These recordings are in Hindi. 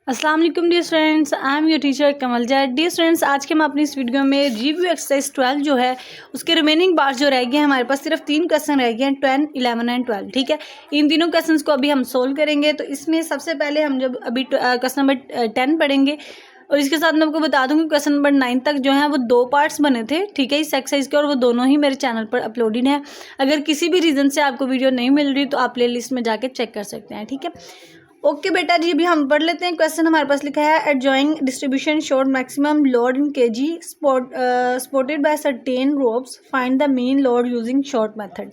अस्सलाम वालेकुम dear students, I am your teacher Kamal Zaid. Dear students, आज के हम अपनी इस वीडियो में रिव्यू एक्सरसाइज 12 जो है उसके रिमेनिंग पार्ट जो रह गए हैं, हमारे पास सिर्फ 3 क्वेश्चन रह गए हैं, 10, 11 एंड 12। ठीक है, इन तीनों क्वेश्चन को अभी हम सोल्व करेंगे। तो इसमें सबसे पहले हम जब अभी क्वेश्चन नंबर 10 पढ़ेंगे और इसके साथ मैं आपको बता दूंगी क्वेश्चन नंबर 9 तक जो है वो 2 पार्ट्स बने थे। ठीक है, इस एक्सरसाइज के, और वो दोनों ही मेरे चैनल पर अपलोडेड हैं। अगर किसी भी रीज़न से आपको वीडियो नहीं मिल रही तो आप प्ले लिस्ट में जाके चेक कर सकते हैं। ठीक है, ओके बेटा जी, अभी हम पढ़ लेते हैं। क्वेश्चन हमारे पास लिखा है, adjoining distribution showed maximum load in KG supported by certain ropes, find the mean load using short method.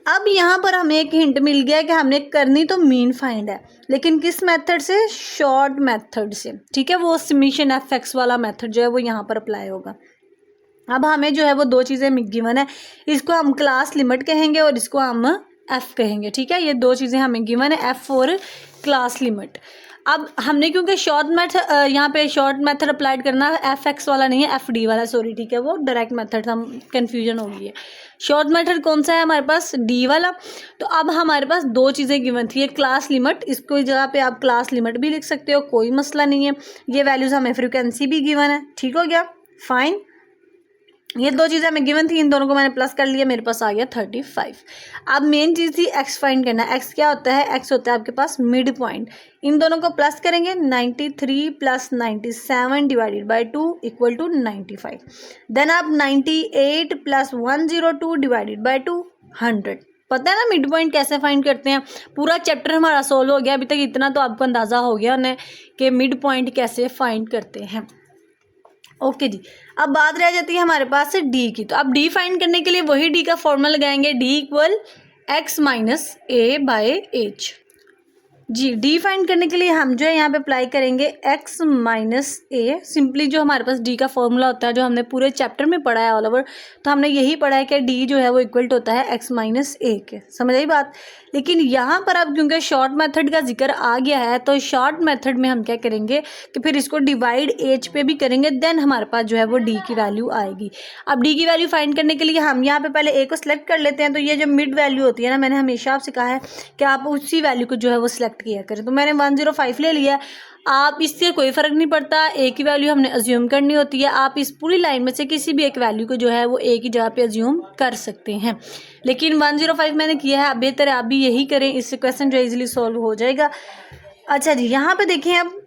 अब यहाँ पर हमें एक हिंट मिल गया कि हमने करनी तो मीन फाइंड है, लेकिन किस मेथड से? शॉर्ट मेथड से। ठीक है, वो समीशन एफ वाला मेथड जो है वो यहाँ पर अप्लाई होगा। अब हमें जो है वो 2 चीज़ें गिवन है, इसको हम क्लास लिमिट कहेंगे और इसको हम एफ कहेंगे। ठीक है, ये 2 चीज़ें हमें गिवन है, एफ और क्लास लिमिट। अब हमने क्योंकि शॉर्ट मेथड यहाँ पे शॉर्ट मेथड अप्लाइड करना है, एफ एक्स वाला नहीं है, एफ डी वाला, सॉरी। ठीक है, वो डायरेक्ट मेथड हम कन्फ्यूजन हो गई है। शॉर्ट मेथड कौन सा है हमारे पास? डी वाला। तो अब हमारे पास 2 चीज़ें गिवन थी, एक क्लास लिमिट, इसको जगह पे आप क्लास लिमिट भी लिख सकते हो, कोई मसला नहीं है। ये वैल्यूज़ हमें फ्रिक्वेंसी भी गिवन है। ठीक हो गया, फाइन। ये 2 चीज़ें हमें गिवन थी, इन दोनों को मैंने प्लस कर लिया, मेरे पास आ गया 35। अब मेन चीज़ थी एक्स फाइंड करना। एक्स क्या होता है? एक्स होता है आपके पास मिड पॉइंट। इन दोनों को प्लस करेंगे, 93 plus 97 divided by 2 equal to 95। Then आप 98 प्लस 102 डिवाइडेड बाई 2 100। पता है ना मिड पॉइंट कैसे फाइंड करते हैं? पूरा चैप्टर हमारा सोल्व हो गया अभी तक, इतना तो आपको अंदाज़ा हो गया उन्हें कि मिड पॉइंट कैसे फाइंड करते हैं। ओके जी, अब बात रह जाती है हमारे पास डी की। तो अब डी फाइंड करने के लिए वही डी का फॉर्मूला लगाएंगे, D equal X minus A by H. जी, डी फाइंड करने के लिए हम जो है यहाँ पे अप्लाई करेंगे एक्स माइनस ए। सिंपली जो हमारे पास डी का फॉर्मूला होता है, जो हमने पूरे चैप्टर में पढ़ा है ऑल ओवर, तो हमने यही पढ़ा है कि डी जो है वो इक्वल टू होता है एक्स माइनस ए के। समझ आई बात? लेकिन यहाँ पर अब क्योंकि शॉर्ट मेथड का जिक्र आ गया है, तो शॉर्ट मेथड में हम क्या करेंगे कि फिर इसको डिवाइड एच पे भी करेंगे, देन हमारे पास जो है वो डी की वैल्यू आएगी। अब डी की वैल्यू फाइंड करने के लिए हम यहाँ पे पहले ए को सिलेक्ट कर लेते हैं। तो ये जो मिड वैल्यू होती है ना, मैंने हमेशा आपसे कहा है कि आप उसी वैल्यू को जो है वो सिलेक्ट किया करें। तो मैंने 105 ले लिया। आप इससे कोई फ़र्क नहीं पड़ता, ए की वैल्यू हमने अज्यूम करनी होती है। आप इस पूरी लाइन में से किसी भी एक वैल्यू को जो है वो ए की जगह पे अज्यूम कर सकते हैं, लेकिन 105 मैंने किया है। अब बेहतर है आप भी यही करें, इससे क्वेश्चन जो इजीली सॉल्व हो जाएगा। अच्छा जी, यहाँ पे देखें अब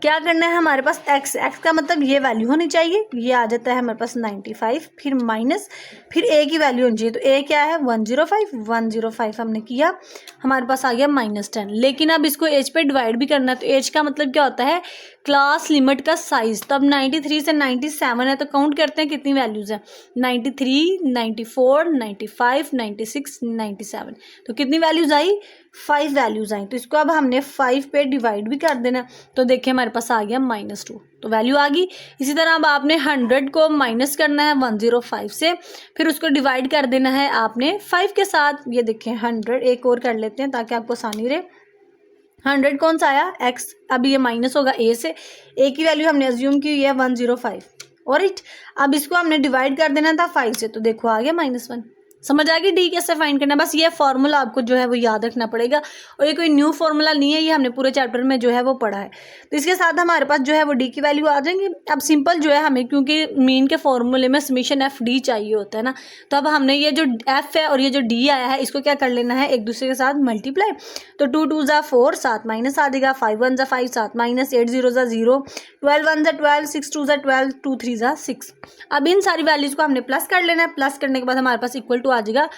क्या करना है हमारे पास, एक्स का मतलब ये वैल्यू होनी चाहिए, ये आ जाता है हमारे पास 95, फिर माइनस, फिर ए की वैल्यू होनी चाहिए। तो ए क्या है? 105 हमने किया, हमारे पास आ गया -10। लेकिन अब इसको एज पे डिवाइड भी करना है। तो एज का मतलब क्या होता है? क्लास लिमिट का साइज। तो अब 93 से 97 है, तो काउंट करते हैं कितनी वैल्यूज़ हैं। 93, 94, 95, 96, 97। तो कितनी वैल्यूज़ आई? 5 वैल्यूज़ आई। तो इसको अब हमने 5 पे डिवाइड भी कर देना। तो देखिए हमारे पास आ गया -2, तो वैल्यू आ गई। इसी तरह अब आपने 100 को माइनस करना है 105 से, फिर उसको डिवाइड कर देना है आपने 5 के साथ। ये देखें 100, एक और कर लेते हैं ताकि आपको आसानी रहे। 100 कौन सा आया? एक्स। अब ये माइनस होगा ए से, ए की वैल्यू हमने अज्यूम की है 105, और इट अब इसको हमने डिवाइड कर देना था 5 से, तो देखो आ गया -1। समझ आ गई डी कैसे फाइंड करना? बस ये फॉर्मूला आपको जो है वो याद रखना पड़ेगा, और ये कोई न्यू फॉर्मूला नहीं है, ये हमने पूरे चैप्टर में जो है वो पढ़ा है। तो इसके साथ हमारे पास जो है वो डी की वैल्यू आ जाएंगी। अब सिंपल जो है हमें, क्योंकि मीन के फॉर्मूले में समीशन एफ डी चाहिए होता है ना, तो अब हमने ये जो एफ है और ये जो डी आया है, इसको क्या कर लेना है, एक दूसरे के साथ मल्टीप्लाई। तो 2 2 ज़ा 4, 7 माइनस आ जाएगा, 5 1 ज़ा 5, 7 माइनस, 8 0 ज़ा 0, 12 1 ज़ा 12, 6 2 ज़ा 12, 2 3 ज़ा 6। अब इन सारी वैल्यूज़ को हमने प्लस कर लेना है। प्लस करने के बाद हमारे पास इक्वल टू आ जाएगा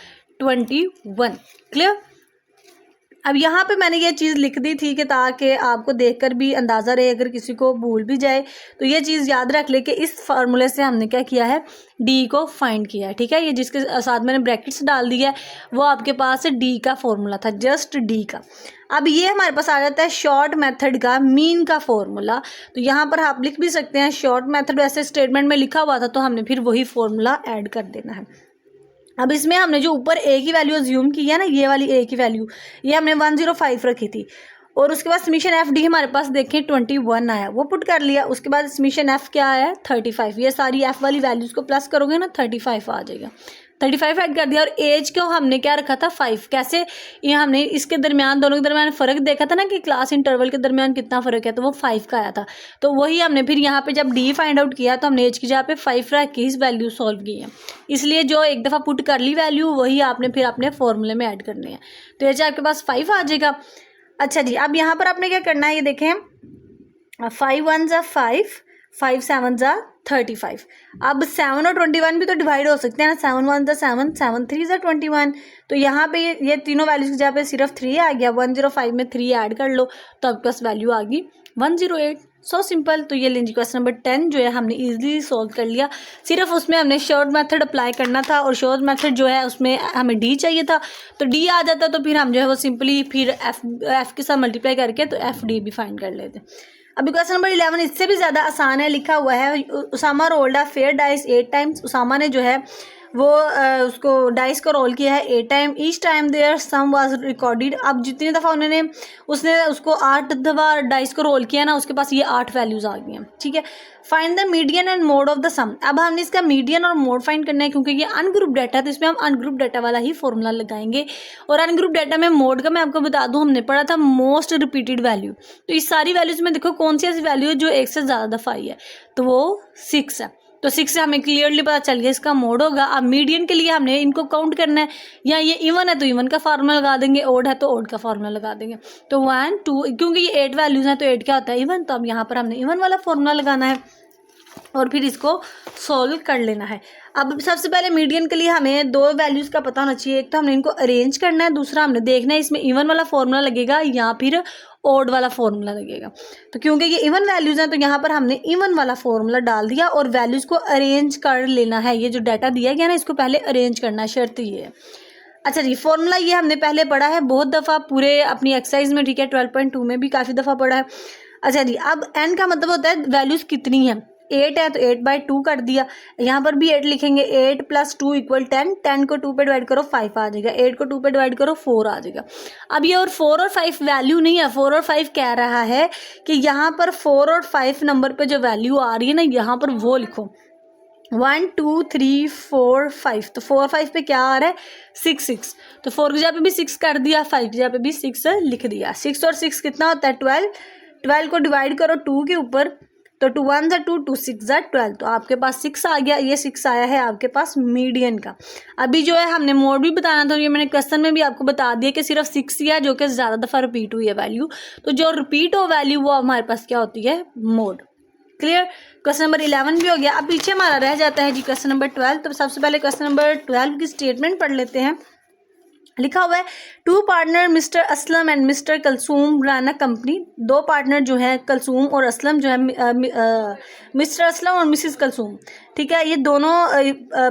21। क्लियर? अब यहाँ पे मैंने ये चीज़ लिख दी थी कि ताकि आपको देखकर भी अंदाज़ा रहे, अगर किसी को भूल भी जाए तो ये चीज़ याद रख ले कि इस फार्मूले से हमने क्या किया है, डी को फाइंड किया है। ठीक है, ये जिसके साथ मैंने ब्रैकेट्स डाल दिया है वो आपके पास डी का फॉर्मूला था, जस्ट डी का। अब ये हमारे पास आ जाता है शॉर्ट मेथड का मीन का फॉर्मूला। तो यहाँ पर आप लिख भी सकते हैं शॉर्ट मेथड, वैसे स्टेटमेंट में लिखा हुआ था तो हमने फिर वही फॉर्मूला ऐड कर देना है। अब इसमें हमने जो ऊपर ए की वैल्यू अज्यूम की है ना, ये वाली ए की वैल्यू, ये हमने 105 रखी थी, और उसके बाद समीशन एफ डी हमारे पास देखें 21 आया, वो पुट कर लिया। उसके बाद समीशन एफ क्या आया? 35। ये सारी एफ वाली वैल्यूज़ को प्लस करोगे ना, 35 आ जाएगा। 35 ऐड कर दिया और एज को हमने क्या रखा था 5। कैसे, ये हमने इसके दरमियान, दोनों के दरमियान फ़र्क देखा था ना कि क्लास इंटरवल के दरमियान कितना फ़र्क है, तो वो 5 का आया था। तो वही हमने फिर यहाँ पे जब डी फाइंड आउट किया तो हमने एज की जगह पे 5 रख के इस वैल्यू सॉल्व की है। इसलिए जो एक दफ़ा पुट कर ली वैल्यू वही आपने फिर अपने फॉर्मूले में ऐड करनी है। तो एज आपके पास 5 आ जाएगा। अच्छा जी, अब यहाँ पर आपने क्या करना है, ये देखें 5 1 ज़ा 5, 5 7 ज़ा 35। अब 7 और 21 भी तो डिवाइड हो सकते हैं ना, 7 1 ज़ा 7, 7 3 ज़ा 21। तो यहाँ पे ये तीनों वैल्यूज की जगह पे सिर्फ 3 आ गया। 105 में 3 ऐड कर लो तो आपके पास वैल्यू आ गई 108। So simple. तो ये लेंगे क्वेश्चन नंबर 10 जो है हमने इजीली सॉल्व कर लिया। सिर्फ उसमें हमने शॉर्ट मेथड अप्लाई करना था और शॉर्ट मेथड जो है उसमें हमें डी चाहिए था, तो डी आ जाता तो फिर हम जो है वो सिंपली फिर एफ के साथ मल्टीप्लाई करके तो एफ डी भी फाइंड कर लेते। अभी क्वेश्चन नंबर 11 इससे भी ज़्यादा आसान है। लिखा हुआ है Usama rolled a fair dice 8 times. Usama ने जो है वो उसको डाइस को रोल किया है 8 time. Each time their sum was recorded. अब जितनी दफ़ा उसने उसको 8 दफ़ा डाइस को रोल किया ना, उसके पास ये 8 वैल्यूज़ आ गई हैं। ठीक है, find the median and mode of the sum. अब हमने इसका मीडियन और मोड फाइंड करना है क्योंकि ये अनग्रुप डाटा है, तो इसमें हम अनग्रुप डाटा वाला ही फॉर्मूला लगाएंगे। और अनग्रुप डाटा में मोड का मैं आपको बता दूं, हमने पढ़ा था मोस्ट रिपीटेड वैल्यू। तो इस सारी वैल्यूज में देखो कौन सी ऐसी वैल्यू है जो एक से ज़्यादा दफ़ा आई है, तो वो 6 है। तो 6 से हमें क्लियरली पता चल गया इसका मोड होगा। अब मीडियन के लिए हमने इनको काउंट करना है, या ये इवन है तो इवन का फार्मूला लगा देंगे, ओड है तो ओड का फार्मूला लगा देंगे। तो 1 2, क्योंकि ये 8 वैल्यूज़ हैं तो 8 क्या होता है इवन, तो अब यहाँ पर हमने इवन वाला फार्मूला लगाना है और फिर इसको सॉल्व कर लेना है। अब सबसे पहले मीडियन के लिए हमें 2 वैल्यूज़ का पता होना चाहिए। एक तो हमने इनको अरेंज करना है, दूसरा हमने देखना है इसमें इवन वाला फार्मूला लगेगा या फिर ओड वाला फार्मूला लगेगा। तो क्योंकि ये इवन वैल्यूज़ हैं तो यहाँ पर हमने इवन वाला फार्मूला डाल दिया और वैल्यूज़ को अरेंज कर लेना है। ये जो डाटा दिया गया ना इसको पहले अरेंज करना है, शर्त ये है। अच्छा जी, फॉर्मूला ये हमने पहले पढ़ा है बहुत दफ़ा पूरे अपनी एक्सरसाइज में। ठीक है, 12.2 में भी काफ़ी दफ़ा पढ़ा है। अच्छा जी, अब एन का मतलब होता है वैल्यूज़ कितनी है। 8 है तो 8/2 कर दिया। यहाँ पर भी 8 लिखेंगे। 8 + 2 = 10। 10 को 2 पे डिवाइड करो 5 आ जाएगा। 8 को 2 पे डिवाइड करो 4 आ जाएगा। अब ये और 4 और 5 वैल्यू नहीं है, 4 और 5 कह रहा है कि यहाँ पर 4 और 5 नंबर पे जो वैल्यू आ रही है ना, यहाँ पर वो लिखो 1 2 3 4 5। तो 4 5 पे क्या आ रहा है 6 6। तो 4 की जगह पे भी 6 कर दिया, 5 की जगह पे भी 6 लिख दिया। 6 और 6 कितना होता है 12। 12 को डिवाइड करो 2 के ऊपर, तो 2 1 ज़ा 2, 2 6 ज़ा 12। तो आपके पास 6 आ गया। ये 6 आया है आपके पास मीडियन का। अभी जो है हमने मोड भी बताना था, ये मैंने क्वेश्चन में भी आपको बता दिया कि सिर्फ 6 ही है जो कि ज़्यादा दफ़ा रिपीट हुई है वैल्यू। तो जो रिपीट हो वैल्यू वो हमारे पास क्या होती है मोड। क्लियर। क्वेश्चन नंबर 11 भी हो गया। अब पीछे हमारा रह जाता है जी क्वेश्चन नंबर 12। तो सबसे पहले क्वेश्चन नंबर 12 की स्टेटमेंट पढ़ लेते हैं। लिखा हुआ है 2 partner mister Aslam and mister Kulsoom run a company. 2 partner जो है कलसूम और असलम जो है मिस्टर असलम और मिसिस कलसूम, ठीक है, ये दोनों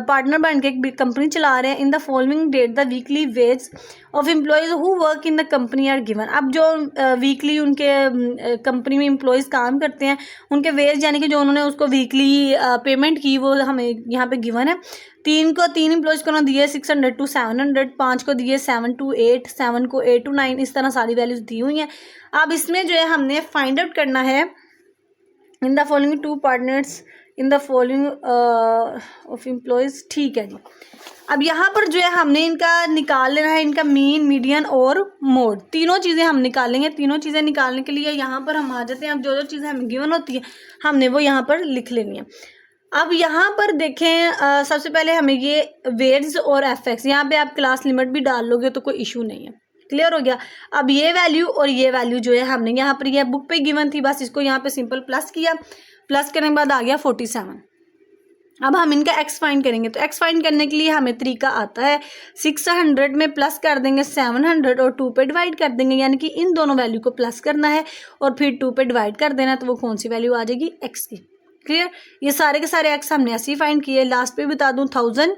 पार्टनर बन के एक कंपनी चला रहे हैं। In the following date the weekly wage of employees who work in the company are given. अब जो वीकली उनके कंपनी में एम्प्लॉयज़ काम करते हैं उनके वेज यानी कि जो उन्होंने उसको वीकली पेमेंट की वो हमें यहाँ पे गिवन है। 3 एम्प्लॉयज़ को ना दिए 600 to 700, 5 को दिए 7 to 8, 7 को 8 to 9, इस तरह सारी वैल्यूज दी हुई हैं। अब इसमें जो है हमने फाइंड आउट करना है इन the following 2 partners in the following of employees. ठीक है जी, अब यहाँ पर जो है हमने इनका निकाल लेना है, इनका मीन मीडियन और मोड, तीनों चीज़ें हम निकालेंगे। तीनों चीज़ें निकालने के लिए यहाँ पर हम आ जाते हैं। अब जो चीज़ें हमें गिवन होती है हमने वो यहाँ पर लिख लेनी है। अब यहाँ पर देखें सबसे पहले हमें ये वेज और एफ एक्स, यहाँ पे आप क्लास लिमिट भी डाल लोगे तो कोई इशू नहीं है। क्लियर हो गया। अब ये वैल्यू और ये वैल्यू जो है हमने यहाँ पर यह बुक पे गिवन थी, बस इसको यहाँ पे सिंपल प्लस किया। प्लस करने के बाद आ गया 47। अब हम इनका एक्स फाइंड करेंगे। तो एक्स फाइंड करने के लिए हमें तरीका आता है 600 में प्लस कर देंगे 700 और 2 पे डिवाइड कर देंगे, यानी कि इन दोनों वैल्यू को प्लस करना है और फिर 2 पे डिवाइड कर देना। तो वो कौन सी वैल्यू आ जाएगी एक्स की। क्लियर। ये सारे के सारे एक्स हमने ऐसे ही फाइंड किए। लास्ट पे बता दूं 1000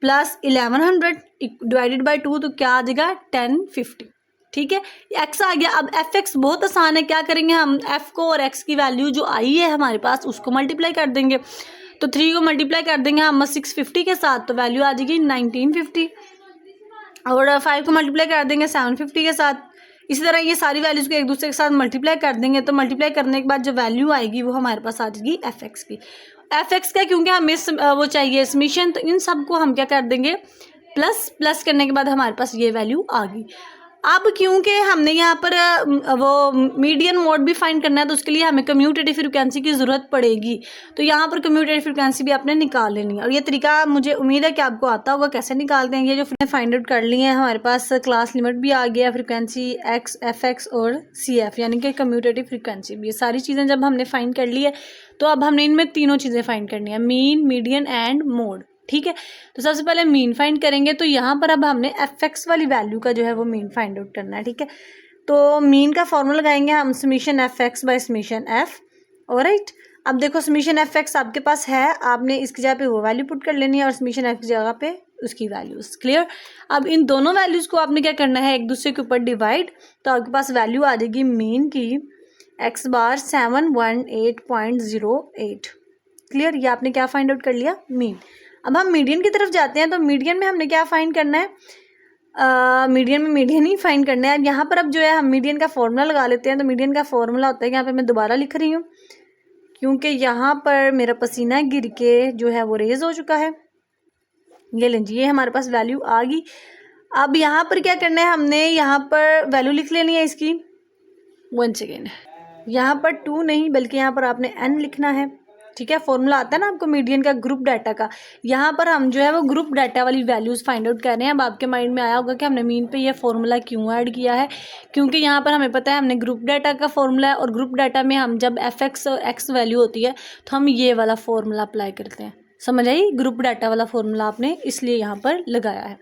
प्लस 1100 डिवाइडेड बाई 2 तो क्या आ जाएगा 1050। ठीक है, एक्स आ गया। अब एफ एक्स बहुत आसान है। क्या करेंगे हम एफ को और एक्स की वैल्यू जो आई है हमारे पास उसको मल्टीप्लाई कर देंगे। तो 3 को मल्टीप्लाई कर देंगे हम 650 के साथ तो वैल्यू आ जाएगी 1950। और 5 को मल्टीप्लाई कर देंगे 750 के साथ, इसी तरह ये सारी वैल्यूज़ को एक दूसरे के साथ मल्टीप्लाई कर देंगे, तो मल्टीप्लाई करने के बाद जो वैल्यू आएगी वो हमारे पास आ जाएगी एफ एक्स की। एफ एक्स का क्योंकि हमें वो चाहिए समीशन, तो इन सब को हम क्या कर देंगे प्लस, प्लस करने के बाद हमारे पास ये वैल्यू आ गई। अब क्योंकि हमने यहाँ पर वो मीडियन मोड भी फाइंड करना है, तो उसके लिए हमें कम्यूटेटिव फ्रिक्वेंसी की ज़रूरत पड़ेगी। तो यहाँ पर कम्यूटेटिव फ्रिक्वेंसी भी आपने निकाल लेनी है, और ये तरीका मुझे उम्मीद है कि आपको आता होगा कैसे निकालते हैं। ये जो फाइंड आउट कर लिए हैं, हमारे पास क्लास लिमिट भी आ गया, फ्रिक्वेंसी एक्स, एफ एक्स और सी एफ, यानी कि कम्यूटेटिव फ्रिक्वेंसी भी। ये सारी चीज़ें जब हमने फाइंड कर ली है, तो अब हमने इनमें तीनों चीज़ें फाइंड करनी है, मीन, मीडियन एंड मोड। ठीक है, तो सबसे पहले मीन फाइंड करेंगे, तो यहाँ पर अब हमने एफ एक्स वाली वैल्यू का जो है वो मीन फाइंड आउट करना है। ठीक है, तो मीन का फॉर्मूला लगाएंगे हम summation F x bye summation F. Alright, अब देखो समीशन एफ एक्स आपके पास है, आपने इसकी जगह पे वो वैल्यू पुट कर लेनी है और समीशन एफ की जगह पे उसकी वैल्यूज। क्लियर, अब इन दोनों वैल्यूज़ को आपने क्या करना है, एक दूसरे के ऊपर डिवाइड, तो आपके पास वैल्यू आ जाएगी मीन की एक्स बार 718.08। क्लियर, ये आपने क्या फाइंड आउट कर लिया, मीन। अब हम मीडियन की तरफ जाते हैं, तो मीडियन में हमने क्या फाइंड करना है, मीडियन में मीडियन ही फाइंड करना है। अब यहाँ पर अब जो है हम मीडियन का फॉर्मूला लगा लेते हैं। तो मीडियन का फॉर्मूला होता है, यहाँ पे मैं दोबारा लिख रही हूँ क्योंकि यहाँ पर मेरा पसीना गिर के जो है वो रेज हो चुका है। ये लें जी, ये हमारे पास वैल्यू आ गई। अब यहाँ पर क्या करना है, हमने यहाँ पर वैल्यू लिख लेनी है इसकी। वन सेकेंड, यहाँ पर 2 नहीं बल्कि यहाँ पर आपने n लिखना है। ठीक है, फॉर्मूला आता है ना आपको मीडियन का ग्रुप डाटा का, यहाँ पर हम जो है वो ग्रुप डाटा वाली वैल्यूज़ फाइंड आउट कर रहे हैं। अब आपके माइंड में आया होगा कि हमने मीन पे ये फॉर्मूला क्यों ऐड किया है, क्योंकि यहाँ पर हमें पता है हमने ग्रुप डाटा का फॉर्मूला है, और ग्रुप डाटा में हम जब एफ एक्स और एक्स वैल्यू होती है तो हम ये वाला फॉर्मूला अप्लाई करते हैं। समझ आई, ग्रुप डाटा वाला फॉर्मूला आपने इसलिए यहाँ पर लगाया है।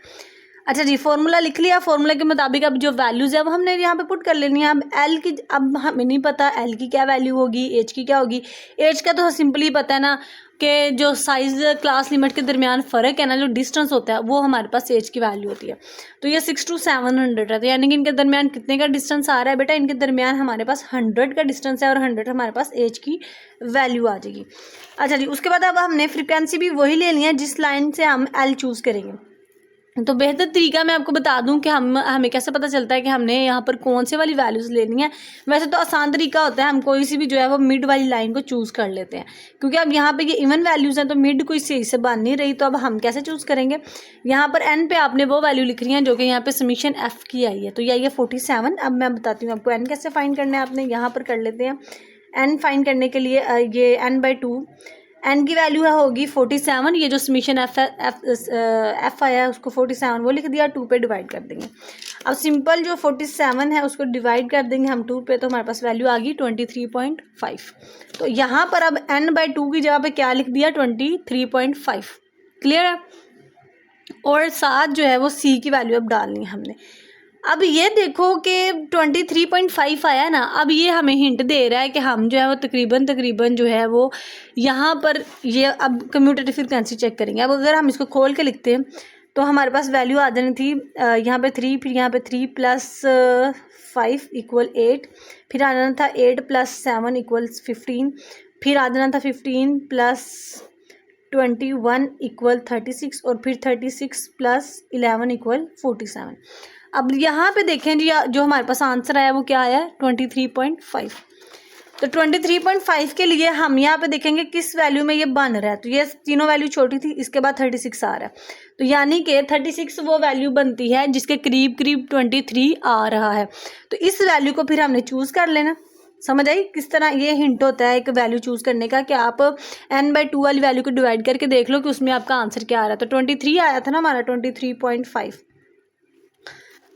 अच्छा जी, फॉर्मूला लिख लिया, फॉर्मूला के मुताबिक अब जो वैल्यूज़ है वो हमने यहाँ पे पुट कर लेनी है। अब एल की, अब हमें नहीं पता एल की क्या वैल्यू होगी, एच की क्या होगी। एच का तो सिंपली पता है ना कि जो साइज़ क्लास लिमिट के दरमियान फ़र्क है ना, जो डिस्टेंस होता है वो हमारे पास एच की वैल्यू होती है। तो ये 6 to 700 है, तो यानी कि इनके दरमियान कितने का डिस्टेंस आ रहा है बेटा, इनके दरमियान हमारे पास 100 का डिस्टेंस है, और 100 हमारे पास एच की वैल्यू आ जाएगी। अच्छा जी, उसके बाद अब हमने फ्रिक्वेंसी भी वही लेनी है जिस लाइन से हम एल चूज़ करेंगे। तो बेहतर तरीका मैं आपको बता दूं कि हमें कैसे पता चलता है कि हमने यहाँ पर कौन से वाली वैल्यूज़ लेनी है। वैसे तो आसान तरीका होता है, हम कोई सी भी जो है वो मिड वाली लाइन को चूज़ कर लेते हैं, क्योंकि अब यहाँ पे ये इवन वैल्यूज़ हैं तो मिड कोई सही से बन नहीं रही। तो अब हम कैसे चूज़ करेंगे, यहाँ पर एन पे आपने वो वैल्यू लिख रही है जो कि यहाँ पे समीशन एफ की आई है, तो यह 47। अब मैं बताती हूँ आपको एन कैसे फाइंड करना है। आपने यहाँ पर कर लेते हैं एन फाइंड करने के लिए, ये n/2, एन की वैल्यू है होगी 47। ये जो समीशन एफ आया है उसको 47 वो लिख दिया, 2 पे डिवाइड कर देंगे। अब सिंपल जो 47 है उसको डिवाइड कर देंगे हम 2 पे, तो हमारे पास वैल्यू आ गई 23.5। तो यहाँ पर अब n/2 की जगह पे क्या लिख दिया, 23.5। क्लियर है, और साथ जो है वो सी की वैल्यू अब डालनी है हमने। अब ये देखो कि 23.5 आया ना, अब ये हमें हिंट दे रहा है कि हम जो है वो तकरीबन जो है वो यहाँ पर ये अब कम्यूटेटिव फ्रिक्वेंसी चेक करेंगे। अब अगर हम इसको खोल के लिखते हैं तो हमारे पास वैल्यू आ जानी थी यहाँ पे 3, फिर यहाँ पे 3 + 5 = 8, फिर आ जाना था 8 + 7 = 15, फिर आ जाना था 15 + 21 = 36, और फिर 36 + 11 = 47। अब यहाँ पे देखें जी, जो हमारे पास आंसर आया वो क्या आया, 23.5। तो 23.5 के लिए हम यहाँ पे देखेंगे किस वैल्यू में ये बन रहा है। तो ये तीनों वैल्यू छोटी थी, इसके बाद 36 आ रहा है, तो यानी कि 36 वो वैल्यू बनती है जिसके करीब 23 आ रहा है। तो इस वैल्यू को फिर हमने चूज़ कर लेना। समझ आई किस तरह ये हिंट होता है एक वैल्यू चूज़ करने का, कि आप n/2 वाली वैल्यू को डिवाइड करके देख लो कि उसमें आपका आंसर क्या आ रहा है। तो 23 आया था ना हमारा, 23.5।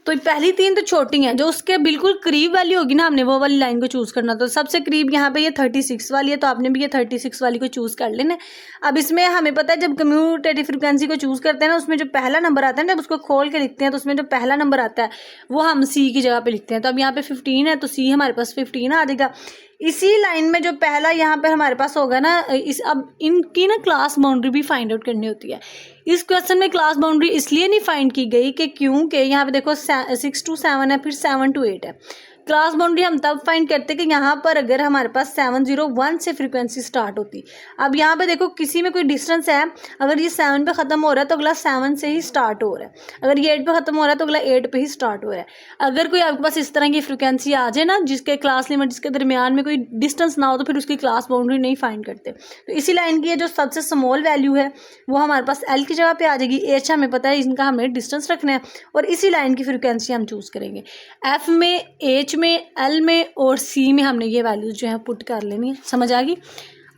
तो पहली 3 तो छोटी हैं, जो उसके बिल्कुल करीब वाली होगी ना, हमने वो वाली लाइन को चूज़ करना। तो सबसे करीब यहाँ पे ये 36 वाली है, तो आपने भी ये 36 वाली को चूज़ कर लेना। अब इसमें हमें पता है जब कम्यूटेटिव फ्रिक्वेंसी को चूज़ करते हैं ना, उसमें जो पहला नंबर आता है ना, जब उसको खोल के लिखते हैं तो उसमें जो पहला नंबर आता है वो हम सी की जगह पे लिखते हैं। तो अब यहाँ पे 15 है, तो सी हमारे पास 15 आ जाएगा। इसी लाइन में जो पहला यहाँ पर हमारे पास होगा ना, अब इनकी ना क्लास बाउंड्री भी फाइंड आउट करनी होती है। इस क्वेश्चन में क्लास बाउंड्री इसलिए नहीं फाइंड की गई कि क्योंकि यहाँ पे देखो 6 to 7 है, फिर 7 to 8 है। क्लास बाउंड्री हम तब फाइंड करते कि यहाँ पर अगर हमारे पास 701 से फ्रीक्वेंसी स्टार्ट होती। अब यहाँ पे देखो किसी में कोई डिस्टेंस है, अगर ये 7 पे ख़त्म हो रहा है तो अगला 7 से ही स्टार्ट हो रहा है, अगर ये 8 पे ख़त्म हो रहा है तो अगला 8 पे ही स्टार्ट हो रहा है। अगर कोई आपके पास इस तरह की फ्रीक्वेंसी आ जाए ना जिसके क्लास लिमिट जिसके दरमियान में कोई डिस्टेंस ना हो तो फिर उसकी क्लास बाउंड्री नहीं फाइंड करते। तो इसी लाइन की जो सबसे स्मॉल वैल्यू है वो हमारे पास एल की जगह पे आ जाएगी, एच हमें पता है इनका हमें डिस्टेंस रखना है और इसी लाइन की फ्रीक्वेंसी हम चूज़ करेंगे। एफ में, एच में, एल में और सी में हमने ये वैल्यूज़ जो है पुट कर लेनी है। समझ आ गई?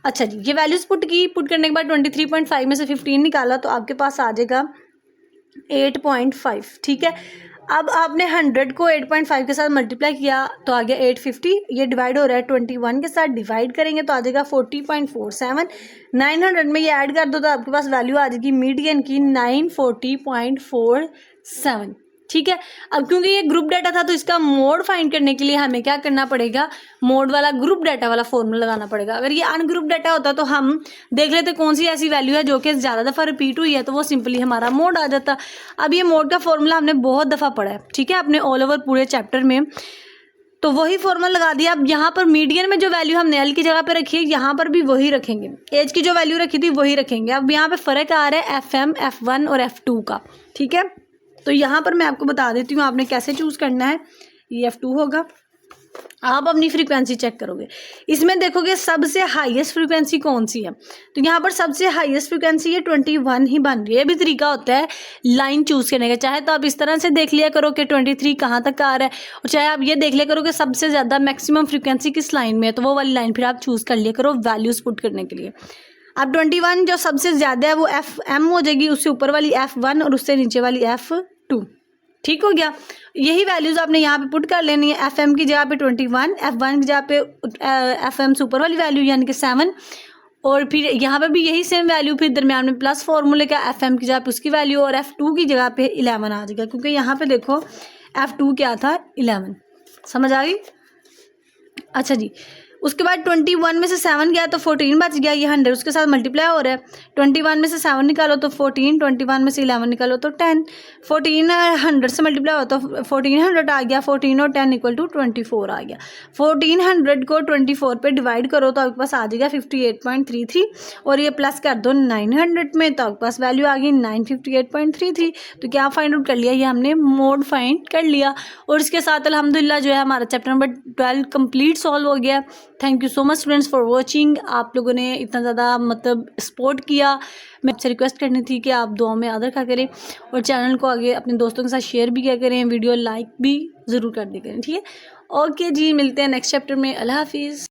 अच्छा जी, ये वैल्यूज़ पुट करने के बाद 23.5 में से 15 निकाला तो आपके पास आ जाएगा 8.5। ठीक है, अब आपने 100 को 8.5 के साथ मल्टीप्लाई किया तो आ गया 850। ये डिवाइड हो रहा है 21 के साथ, डिवाइड करेंगे तो आ जाएगा 40.47। 900 में ये ऐड कर दो तो आपके पास वैल्यू आ जाएगी मीडियन की 940.47। ठीक है, अब क्योंकि ये ग्रुप डाटा था तो इसका मोड फाइंड करने के लिए हमें क्या करना पड़ेगा, मोड वाला ग्रुप डाटा वाला फॉर्मूला लगाना पड़ेगा। अगर ये अनग्रुप डाटा होता तो हम देख लेते कौन सी ऐसी वैल्यू है जो कि ज़्यादा दफ़ा रिपीट हुई है तो वो सिंपली हमारा मोड आ जाता। अब ये मोड का फॉर्मूला हमने बहुत दफ़ा पढ़ा है, ठीक है, अपने ऑल ओवर पूरे चैप्टर में, तो वही फॉर्मूला लगा दिया। अब यहाँ पर मीडियन में जो वैल्यू हमने एल की जगह पे रखी है यहाँ पर भी वही रखेंगे, एज की जो वैल्यू रखी थी वही रखेंगे। अब यहाँ पे फ़र्क आ रहा है FM, F1 और F2 का। ठीक है, तो यहाँ पर मैं आपको बता देती हूँ आपने कैसे चूज़ करना है। ये F2 होगा, आप अपनी फ्रीक्वेंसी चेक करोगे, इसमें देखोगे सबसे हाईएस्ट फ्रीक्वेंसी कौन सी है, तो यहाँ पर सबसे हाईएस्ट फ्रीक्वेंसी ये 21 ही बन रही है। ये भी तरीका होता है लाइन चूज़ करने का, चाहे तो आप इस तरह से देख लिया करो कि 23 कहाँ तक आ रहा है, और चाहे आप ये देख लिया करो कि सबसे ज़्यादा मैक्सिमम फ्रीक्वेंसी किस लाइन में है, तो वो वाली लाइन फिर आप चूज़ कर लिया करो वैल्यूज़ पुट करने के लिए। अब 21 जो सबसे ज़्यादा है वो FM हो जाएगी, उससे ऊपर वाली F1 और उससे नीचे वाली F2। ठीक हो गया, यही वैल्यूज़ आपने यहाँ पे पुट कर लेनी है। FM की जगह पे 21, F1 की जगह पे FM से ऊपर वाली वैल्यू यानी कि 7, और फिर यहाँ पे भी यही सेम वैल्यू, फिर दरम्यान में प्लस फॉर्मूले का FM की जगह पे उसकी वैल्यू और F2 की जगह पे 11 आ जाएगा, क्योंकि यहाँ पे देखो F2 क्या था 11। समझ आ गई? अच्छा जी, उसके बाद 21 में से 7 गया तो 14 बच गया, ये 100 उसके साथ मल्टीप्लाई हो रहा है। 21 में से 7 निकालो तो 14, 21 में से 11 निकालो तो 10, 14 100 से मल्टीप्लाई हो तो 1400 आ गया, 14 और 10 इक्वल टू 24 आ गया। 1400 को 24 पे डिवाइड करो तो आपके पास आ जाएगा 58.33, और ये प्लस कर दो 900 में तो आपके पास वैल्यू आ गई 958.33। तो क्या फाइंड आउट कर लिया, ये हमने मोड फाइंड कर लिया। और इसके साथ अल्हम्दुलिल्लाह जो है हमारा चैप्टर नंबर 12 कंप्लीट सॉल्व हो गया। Thank you so much students for watching. आप लोगों ने इतना ज़्यादा मतलब सपोर्ट किया। मैं आपसे रिक्वेस्ट करनी थी कि आप दुआ में याद रखा करें और चैनल को आगे अपने दोस्तों के साथ शेयर भी किया करें, वीडियो लाइक भी ज़रूर कर दिया करें। ठीक है, ओके जी, मिलते हैं नेक्स्ट चैप्टर में। अल्लाह हाफिज़।